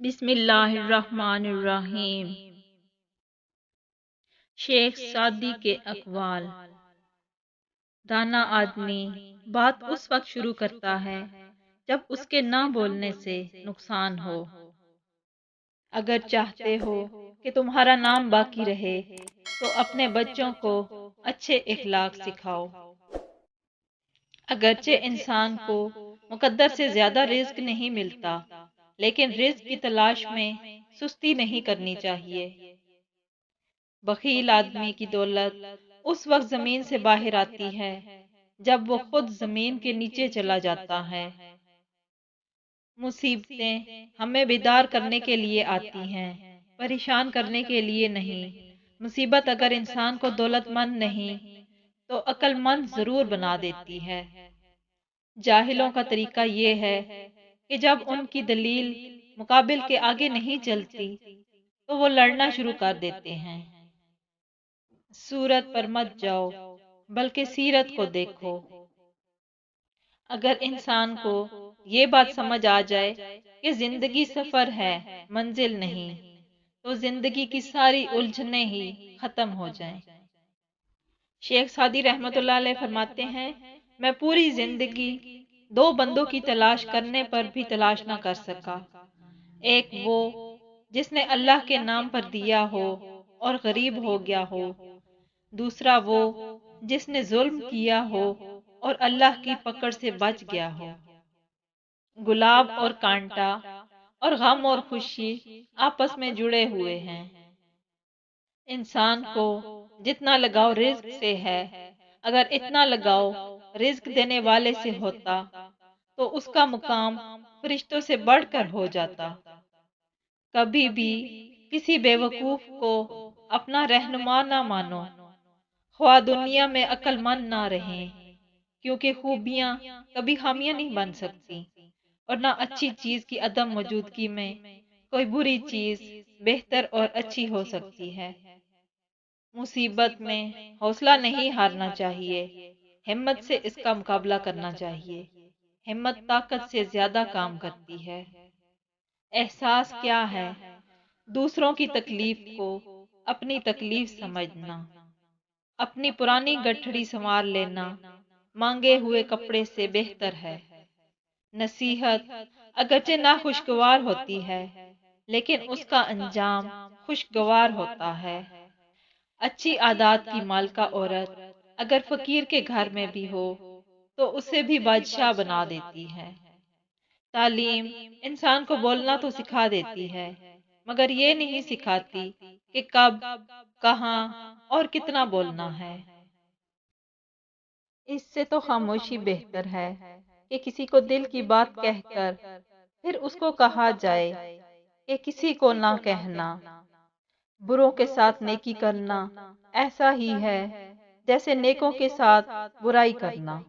بسم اللہ الرحمن الرحیم۔ شیخ سعدی کے اقوال۔ دانا آدمی بات اس وقت شروع کرتا ہے جب اس کے نہ بولنے سے نقصان ہو۔ اگر چاہتے ہو کہ تمہارا نام باقی رہے تو اپنے بچوں کو اچھے اخلاق سکھاؤ۔ اگرچہ انسان کو مقدر سے زیادہ رزق نہیں ملتا، لیکن رزق کی تلاش میں سستی نہیں کرنی چاہیے۔ بخیل آدمی کی دولت اس وقت زمین سے باہر آتی ہے جب وہ خود زمین کے نیچے چلا جاتا ہے۔ مصیبتیں ہمیں بیدار کرنے کے لیے آتی ہیں، پریشان کرنے کے لیے نہیں۔ مصیبت اگر انسان کو دولت مند نہیں تو عقل مند ضرور بنا دیتی ہے۔ جاہلوں کا طریقہ یہ ہے کہ جب ان کی دلیل مقابل کے آگے نہیں چلتی تو وہ لڑنا شروع کر دیتے ہیں۔ صورت پر مت جاؤ بلکہ سیرت کو دیکھو۔ اگر انسان کو یہ بات سمجھ آ جائے کہ زندگی سفر ہے، منزل نہیں، تو زندگی کی ساری الجھنیں ہی ختم ہو جائیں۔ شیخ سعدی رحمۃ اللہ علیہ فرماتے ہیں، میں پوری زندگی دو بندوں کی تلاش کرنے پر بھی تلاش نہ کر سکا۔ ایک وہ جس نے اللہ کے نام پر دیا ہو اور غریب ہو گیا ہو، دوسرا وہ جس نے ظلم کیا ہو اور اللہ کی پکڑ سے بچ گیا ہو۔ گلاب اور کانٹا اور غم اور خوشی آپس میں جڑے ہوئے ہیں۔ انسان کو جتنا لگاؤ رزق سے ہے، اگر اتنا لگاؤ رزق دینے والے سے ہوتا تو اس کا مقام فرشتوں سے بڑھ کر ہو جاتا۔ کبھی بھی کسی بے وقوف کو اپنا رہنما نہ مانو، خواہ دنیا میں عقل مند نہ رہیں، کیونکہ خوبیاں کبھی خامیاں نہیں بن سکتی، اور نہ اچھی چیز کی عدم موجودگی میں کوئی بری چیز بہتر اور اچھی ہو سکتی ہے۔ مصیبت میں حوصلہ نہیں ہارنا چاہیے، ہمت سے اس کا مقابلہ کرنا چاہیے۔ ہمت طاقت سے زیادہ کام کرتی ہے۔ احساس کیا ہے؟ دوسروں کی تکلیف کو اپنی تکلیف سمجھنا، اپنی پرانی گٹھڑی سنوار لینا مانگے ہوئے کپڑے سے بہتر ہے۔ نصیحت اگرچہ ناخوشگوار ہوتی ہے، لیکن اس کا انجام خوشگوار ہوتا ہے۔ اچھی عادات کی مالکہ عورت اگر فقیر کے گھر میں بھی ہو تو اسے بھی بادشاہ بنا دیتی ہے۔ تعلیم انسان کو بولنا تو سکھا دیتی ہے، مگر یہ نہیں سکھاتی کہ کب، کہاں اور کتنا بولنا ہے۔ اس سے تو خاموشی بہتر ہے کہ کسی کو دل کی بات کہہ کر پھر اس کو کہا جائے کہ کسی کو نہ کہنا۔ بروں کے ساتھ نیکی کرنا ایسا ہی ہے جیسے نیکوں کے ساتھ برائی کرنا۔